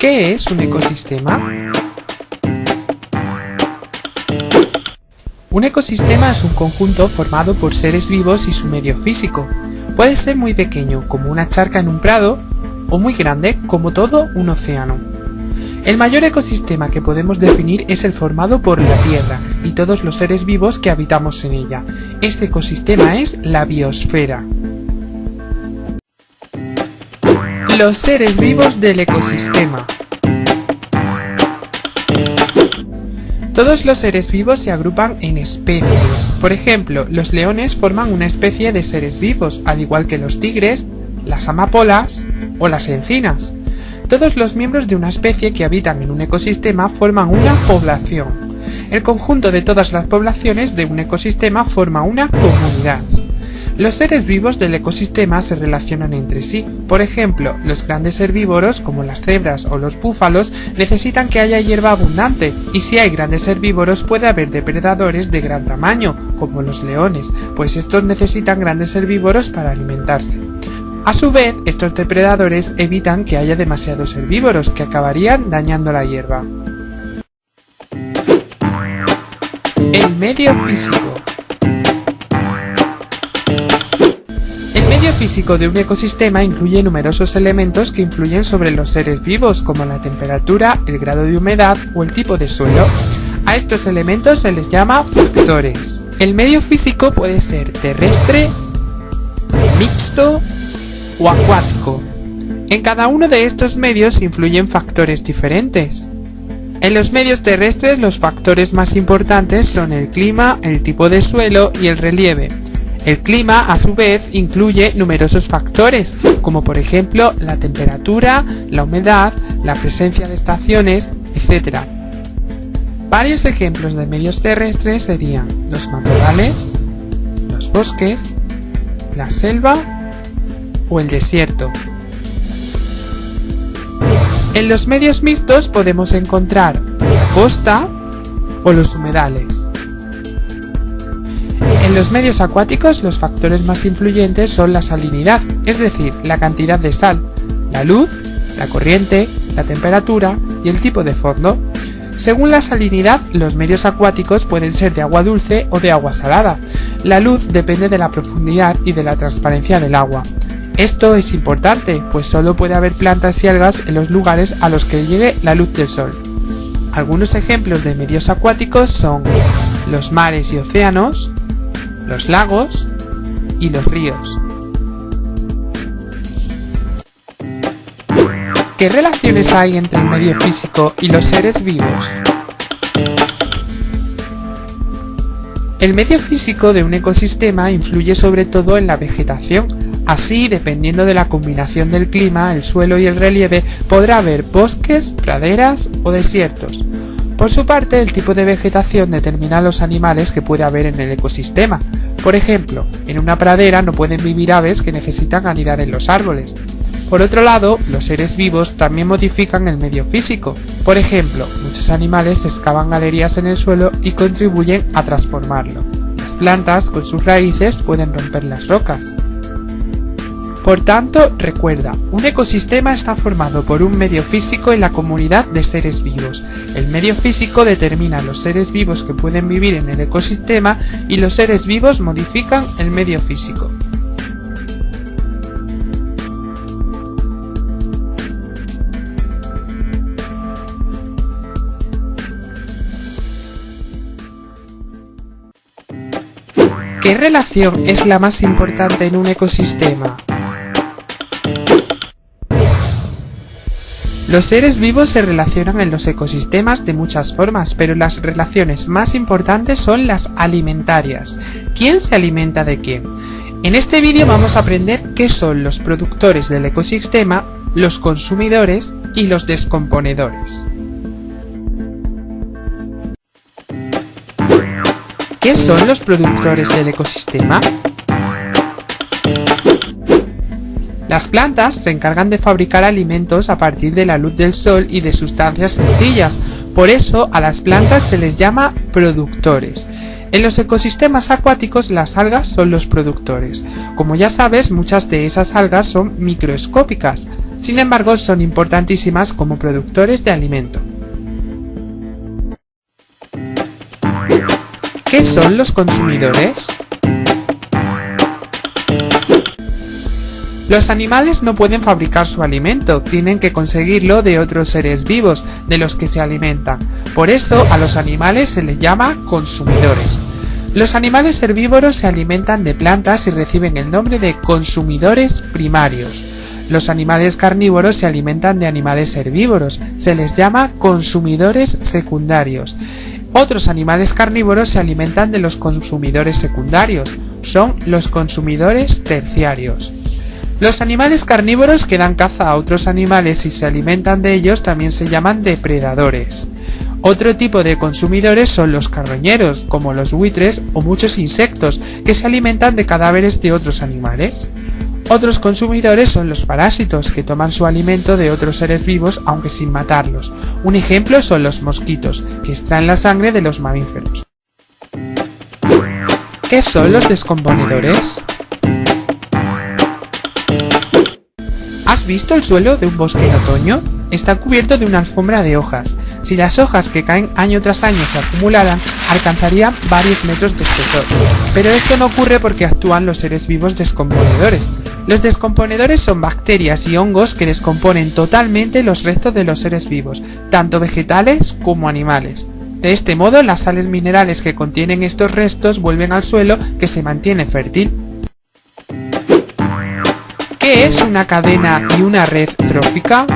¿Qué es un ecosistema? Un ecosistema es un conjunto formado por seres vivos y su medio físico. Puede ser muy pequeño, como una charca en un prado, o muy grande, como todo un océano. El mayor ecosistema que podemos definir es el formado por la Tierra y todos los seres vivos que habitamos en ella. Este ecosistema es la biosfera. Los seres vivos del ecosistema. Todos los seres vivos se agrupan en especies. Por ejemplo, los leones forman una especie de seres vivos, al igual que los tigres, las amapolas o las encinas. Todos los miembros de una especie que habitan en un ecosistema forman una población. El conjunto de todas las poblaciones de un ecosistema forma una comunidad. Los seres vivos del ecosistema se relacionan entre sí. Por ejemplo, los grandes herbívoros, como las cebras o los búfalos, necesitan que haya hierba abundante, y si hay grandes herbívoros puede haber depredadores de gran tamaño, como los leones, pues estos necesitan grandes herbívoros para alimentarse. A su vez, estos depredadores evitan que haya demasiados herbívoros, que acabarían dañando la hierba. El medio físico. El medio físico de un ecosistema incluye numerosos elementos que influyen sobre los seres vivos, como la temperatura, el grado de humedad o el tipo de suelo. A estos elementos se les llama factores. El medio físico puede ser terrestre, mixto o acuático. En cada uno de estos medios influyen factores diferentes. En los medios terrestres los factores más importantes son el clima, el tipo de suelo y el relieve. El clima, a su vez, incluye numerosos factores, como por ejemplo la temperatura, la humedad, la presencia de estaciones, etc. Varios ejemplos de medios terrestres serían los matorrales, los bosques, la selva o el desierto. En los medios mixtos podemos encontrar la costa o los humedales. En los medios acuáticos los factores más influyentes son la salinidad, es decir, la cantidad de sal, la luz, la corriente, la temperatura y el tipo de fondo. Según la salinidad, los medios acuáticos pueden ser de agua dulce o de agua salada. La luz depende de la profundidad y de la transparencia del agua. Esto es importante, pues solo puede haber plantas y algas en los lugares a los que llegue la luz del sol. Algunos ejemplos de medios acuáticos son los mares y océanos, los lagos y los ríos. ¿Qué relaciones hay entre el medio físico y los seres vivos? El medio físico de un ecosistema influye sobre todo en la vegetación. Así, dependiendo de la combinación del clima, el suelo y el relieve, podrá haber bosques, praderas o desiertos. Por su parte, el tipo de vegetación determina los animales que puede haber en el ecosistema. Por ejemplo, en una pradera no pueden vivir aves que necesitan anidar en los árboles. Por otro lado, los seres vivos también modifican el medio físico. Por ejemplo, muchos animales excavan galerías en el suelo y contribuyen a transformarlo. Las plantas, con sus raíces, pueden romper las rocas. Por tanto, recuerda, un ecosistema está formado por un medio físico y la comunidad de seres vivos. El medio físico determina los seres vivos que pueden vivir en el ecosistema y los seres vivos modifican el medio físico. ¿Qué relación es la más importante en un ecosistema? Los seres vivos se relacionan en los ecosistemas de muchas formas, pero las relaciones más importantes son las alimentarias. ¿Quién se alimenta de quién? En este vídeo vamos a aprender qué son los productores del ecosistema, los consumidores y los descomponedores. ¿Qué son los productores del ecosistema? Las plantas se encargan de fabricar alimentos a partir de la luz del sol y de sustancias sencillas, por eso a las plantas se les llama productores. En los ecosistemas acuáticos las algas son los productores. Como ya sabes, muchas de esas algas son microscópicas. Sin embargo, son importantísimas como productores de alimento. ¿Qué son los consumidores? Los animales no pueden fabricar su alimento, tienen que conseguirlo de otros seres vivos, de los que se alimentan. Por eso, a los animales se les llama consumidores. Los animales herbívoros se alimentan de plantas y reciben el nombre de consumidores primarios. Los animales carnívoros se alimentan de animales herbívoros, se les llama consumidores secundarios. Otros animales carnívoros se alimentan de los consumidores secundarios, son los consumidores terciarios. Los animales carnívoros que dan caza a otros animales y se alimentan de ellos también se llaman depredadores. Otro tipo de consumidores son los carroñeros, como los buitres o muchos insectos, que se alimentan de cadáveres de otros animales. Otros consumidores son los parásitos, que toman su alimento de otros seres vivos aunque sin matarlos. Un ejemplo son los mosquitos, que extraen la sangre de los mamíferos. ¿Qué son los descomponedores? ¿Has visto el suelo de un bosque en otoño? Está cubierto de una alfombra de hojas. Si las hojas que caen año tras año se acumularan, alcanzarían varios metros de espesor. Pero esto no ocurre porque actúan los seres vivos descomponedores. Los descomponedores son bacterias y hongos que descomponen totalmente los restos de los seres vivos, tanto vegetales como animales. De este modo, las sales minerales que contienen estos restos vuelven al suelo, que se mantiene fértil. ¿Qué es una cadena y una red trófica?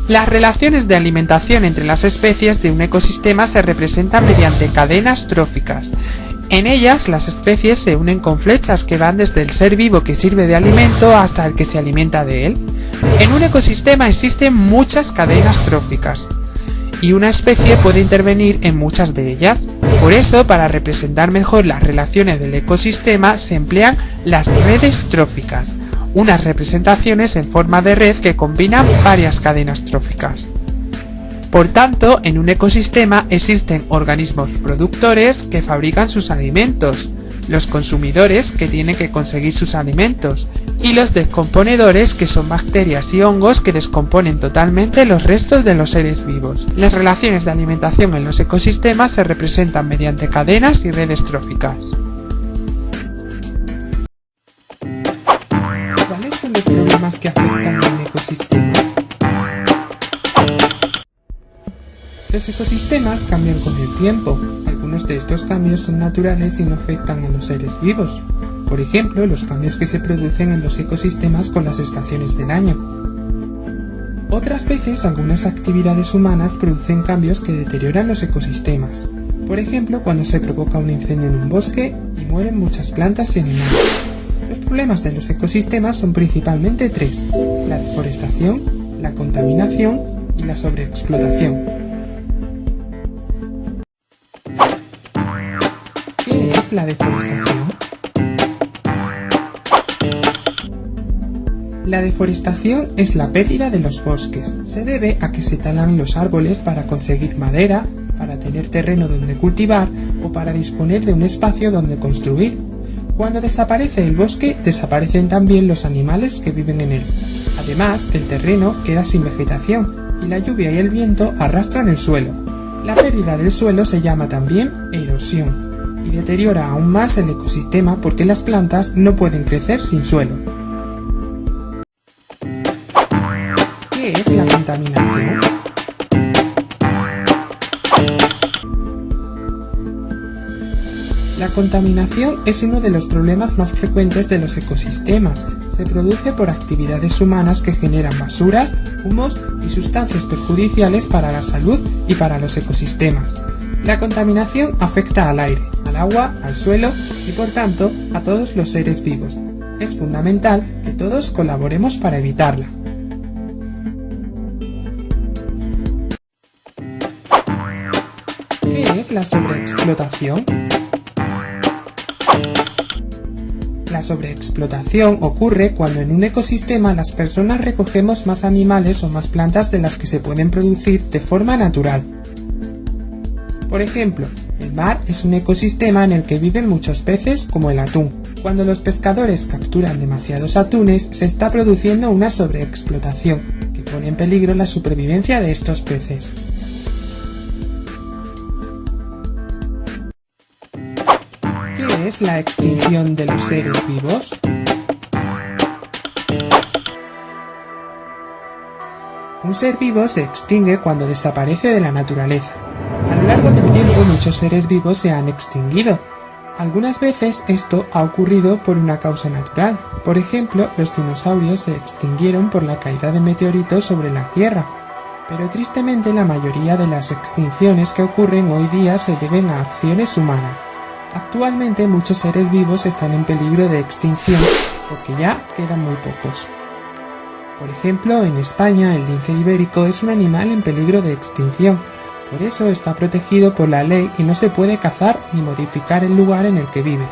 Las relaciones de alimentación entre las especies de un ecosistema se representan mediante cadenas tróficas. En ellas, las especies se unen con flechas que van desde el ser vivo que sirve de alimento hasta el que se alimenta de él. En un ecosistema existen muchas cadenas tróficas, y una especie puede intervenir en muchas de ellas. Por eso, para representar mejor las relaciones del ecosistema, se emplean las redes tróficas, unas representaciones en forma de red que combinan varias cadenas tróficas. Por tanto, en un ecosistema existen organismos productores que fabrican sus alimentos, los consumidores que tienen que conseguir sus alimentos, y los descomponedores que son bacterias y hongos que descomponen totalmente los restos de los seres vivos. Las relaciones de alimentación en los ecosistemas se representan mediante cadenas y redes tróficas. ¿Cuáles son los problemas que afectan a un ecosistema? Los ecosistemas cambian con el tiempo. Algunos de estos cambios son naturales y no afectan a los seres vivos. Por ejemplo, los cambios que se producen en los ecosistemas con las estaciones del año. Otras veces, algunas actividades humanas producen cambios que deterioran los ecosistemas. Por ejemplo, cuando se provoca un incendio en un bosque y mueren muchas plantas y animales. Los problemas de los ecosistemas son principalmente tres: la deforestación, la contaminación y la sobreexplotación. ¿Qué es la deforestación? La deforestación es la pérdida de los bosques. Se debe a que se talan los árboles para conseguir madera, para tener terreno donde cultivar o para disponer de un espacio donde construir. Cuando desaparece el bosque, desaparecen también los animales que viven en él. Además, el terreno queda sin vegetación y la lluvia y el viento arrastran el suelo. La pérdida del suelo se llama también erosión y deteriora aún más el ecosistema porque las plantas no pueden crecer sin suelo. ¿Qué es la contaminación? La contaminación es uno de los problemas más frecuentes de los ecosistemas. Se produce por actividades humanas que generan basuras, humos y sustancias perjudiciales para la salud y para los ecosistemas. La contaminación afecta al aire, al agua, al suelo y por tanto a todos los seres vivos. Es fundamental que todos colaboremos para evitarla. ¿Qué es la sobreexplotación? La sobreexplotación ocurre cuando en un ecosistema las personas recogemos más animales o más plantas de las que se pueden producir de forma natural. Por ejemplo, el mar es un ecosistema en el que viven muchos peces como el atún. Cuando los pescadores capturan demasiados atunes, se está produciendo una sobreexplotación, que pone en peligro la supervivencia de estos peces. ¿Qué es la extinción de los seres vivos? Un ser vivo se extingue cuando desaparece de la naturaleza. A lo largo del tiempo muchos seres vivos se han extinguido. Algunas veces esto ha ocurrido por una causa natural. Por ejemplo, los dinosaurios se extinguieron por la caída de meteoritos sobre la Tierra. Pero tristemente la mayoría de las extinciones que ocurren hoy día se deben a acciones humanas. Actualmente muchos seres vivos están en peligro de extinción porque ya quedan muy pocos. Por ejemplo, en España el lince ibérico es un animal en peligro de extinción. Por eso está protegido por la ley y no se puede cazar ni modificar el lugar en el que vive.